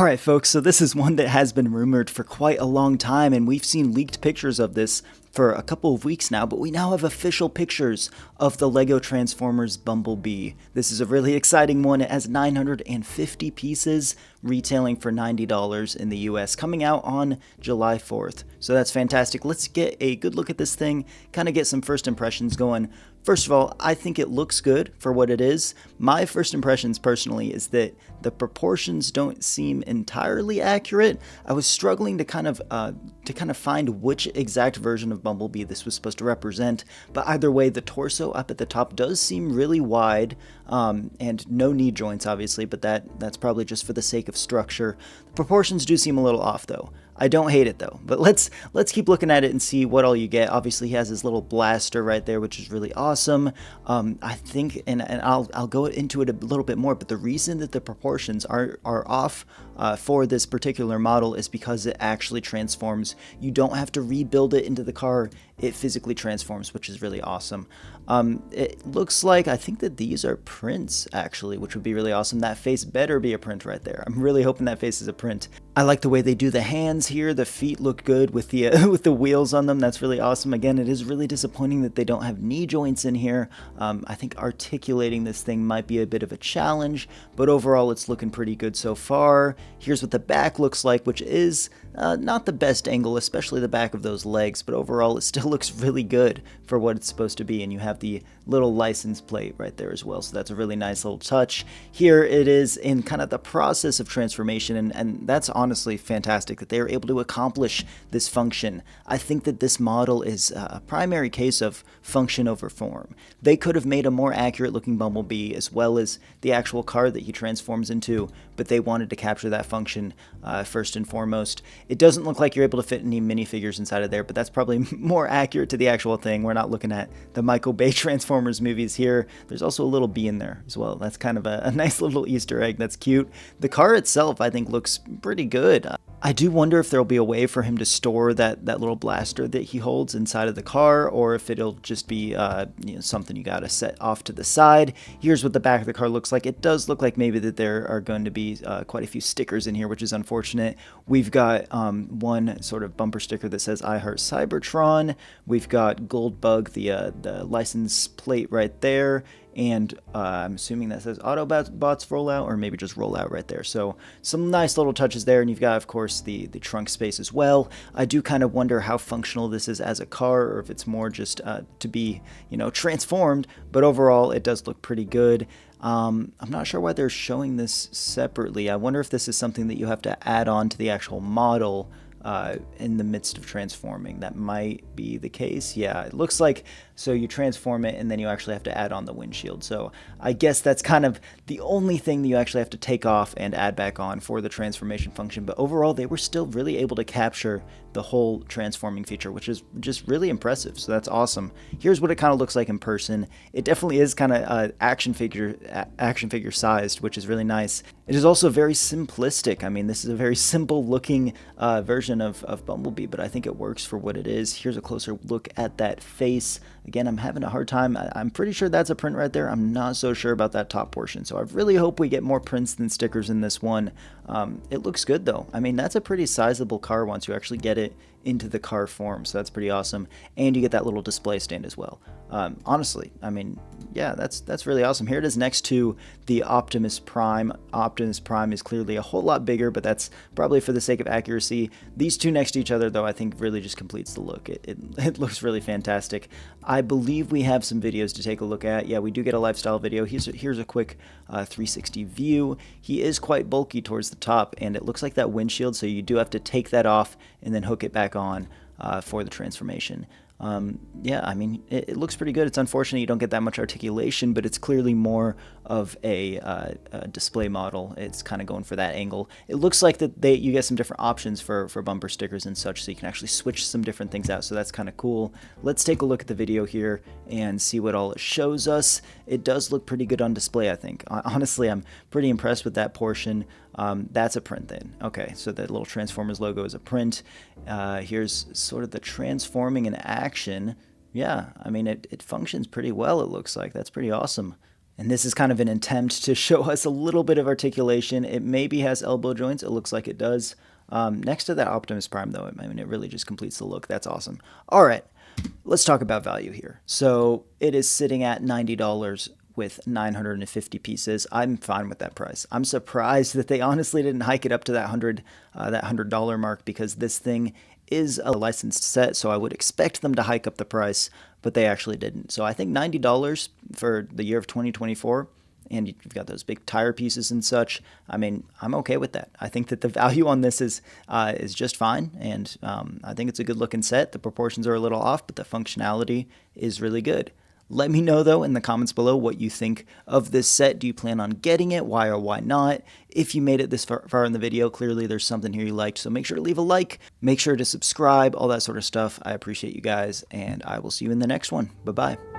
Alright folks, so this is one that has been rumored for quite a long time, and we've seen leaked pictures of this for a couple of weeks now, but we now have official pictures of the LEGO Transformers Bumblebee. This is a really exciting one. It has 950 pieces, retailing for $90 in the US, coming out on July 4th. So that's fantastic. Let's get a good look at this thing, kind of get some first impressions going. First of all, I think it looks good for what it is. My first impressions personally is that the proportions don't seem entirely accurate. I was struggling to kind of find which exact version of Bumblebee this was supposed to represent, but either way, the torso up at the top does seem really wide, and no knee joints obviously, but that's probably just for the sake of structure. The proportions do seem a little off though. I don't hate it though, but let's keep looking at it and see what all you get. Obviously, he has his little blaster right there, which is really awesome. I think, and I'll go into it a little bit more, but the reason that the proportions are off for this particular model is because it actually transforms. You don't have to rebuild it into the car. It physically transforms, which is really awesome. It looks like, I think that these are prints actually, which would be really awesome. That face better be a print right there. I'm really hoping that face is a print. I like the way they do the hands here. The feet look good with the with the wheels on them. That's really awesome. Again, it is really disappointing that they don't have knee joints in here. I think articulating this thing might be a bit of a challenge, but overall it's looking pretty good so far. Here's what the back looks like, which is not the best angle, especially the back of those legs, but overall it still looks really good for what it's supposed to be. And you have the little license plate right there as well, so that's a really nice little touch. Here it is in kind of the process of transformation, and that's honestly fantastic that they are able to accomplish this function. I think that this model is a primary case of function over form. They could have made a more accurate looking Bumblebee as well as the actual car that he transforms into, but they wanted to capture that function first and foremost. It doesn't look like you're able to fit any minifigures inside of there, but that's probably more accurate to the actual thing. We're not looking at the Michael Bay Transformers movies here. There's also a little bee in there as well. That's kind of a nice little Easter egg. That's cute. The car itself, I think, looks pretty good. I do wonder if there'll be a way for him to store that little blaster that he holds inside of the car, or if it'll just be something you gotta set off to the side. Here's what the back of the car looks like. It does look like maybe that there are going to be quite a few stickers in here, which is unfortunate. We've got one sort of bumper sticker that says "I Heart Cybertron." We've got Goldbug, the license plate right there. And I'm assuming that says Autobots rollout, or maybe just rollout right there. So some nice little touches there. And you've got, of course, the trunk space as well. I do kind of wonder how functional this is as a car, or if it's more just to be, transformed. But overall, it does look pretty good. I'm not sure why they're showing this separately. I wonder if this is something that you have to add on to the actual model in the midst of transforming. That might be the case. Yeah, it looks like, so you transform it and then you actually have to add on the windshield. So I guess that's kind of the only thing that you actually have to take off and add back on for the transformation function. But overall, they were still really able to capture the whole transforming feature, which is just really impressive. So that's awesome. Here's what it kind of looks like in person. It definitely is kind of action figure sized, which is really nice. It is also very simplistic. I mean, this is a very simple looking version of Bumblebee, but I think it works for what it is. Here's a closer look at that face. Again, I'm having a hard time. I'm pretty sure that's a print right there. I'm not so sure about that top portion. So I really hope we get more prints than stickers in this one. It looks good though. I mean, that's a pretty sizable car once you actually get it into the car form. So that's pretty awesome. And you get that little display stand as well. Honestly, I mean, yeah, that's really awesome. Here it is next to the Optimus Prime. Optimus Prime is clearly a whole lot bigger, but that's probably for the sake of accuracy. These two next to each other, though, I think really just completes the look. It looks really fantastic. I believe we have some videos to take a look at. Yeah, we do get a lifestyle video. Here's a quick 360 view. He is quite bulky towards the top, and it looks like that windshield, so you do have to take that off and then hook it back on for the transformation. Yeah, I mean, it looks pretty good. It's unfortunate you don't get that much articulation, but it's clearly more of a display model. It's kind of going for that angle. It looks like that you get some different options for bumper stickers and such, so you can actually switch some different things out, so that's kind of cool. Let's take a look at the video here and see what all it shows us. It does look pretty good on display, I think. Honestly, I'm pretty impressed with that portion. That's a print then. Okay, so the little Transformers logo is a print. Here's sort of the transforming in action. Yeah, I mean, it functions pretty well, it looks like. That's pretty awesome. And this is kind of an attempt to show us a little bit of articulation. It maybe has elbow joints. It looks like it does. Next to that Optimus Prime, though, I mean, it really just completes the look. That's awesome. All right, let's talk about value here. So it is sitting at $90 with 950 pieces. I'm fine with that price. I'm surprised that they honestly didn't hike it up to that $100 mark, because this thing is a licensed set, so I would expect them to hike up the price, but they actually didn't. So I think $90 for the year of 2024, and you've got those big tire pieces and such. I mean, I'm okay with that. I think that the value on this is just fine, and I think it's a good looking set. The proportions are a little off, but the functionality is really good. Let me know, though, in the comments below what you think of this set. Do you plan on getting it? Why or why not? If you made it this far in the video, clearly there's something here you liked, so make sure to leave a like, make sure to subscribe, all that sort of stuff. I appreciate you guys, and I will see you in the next one. Bye-bye.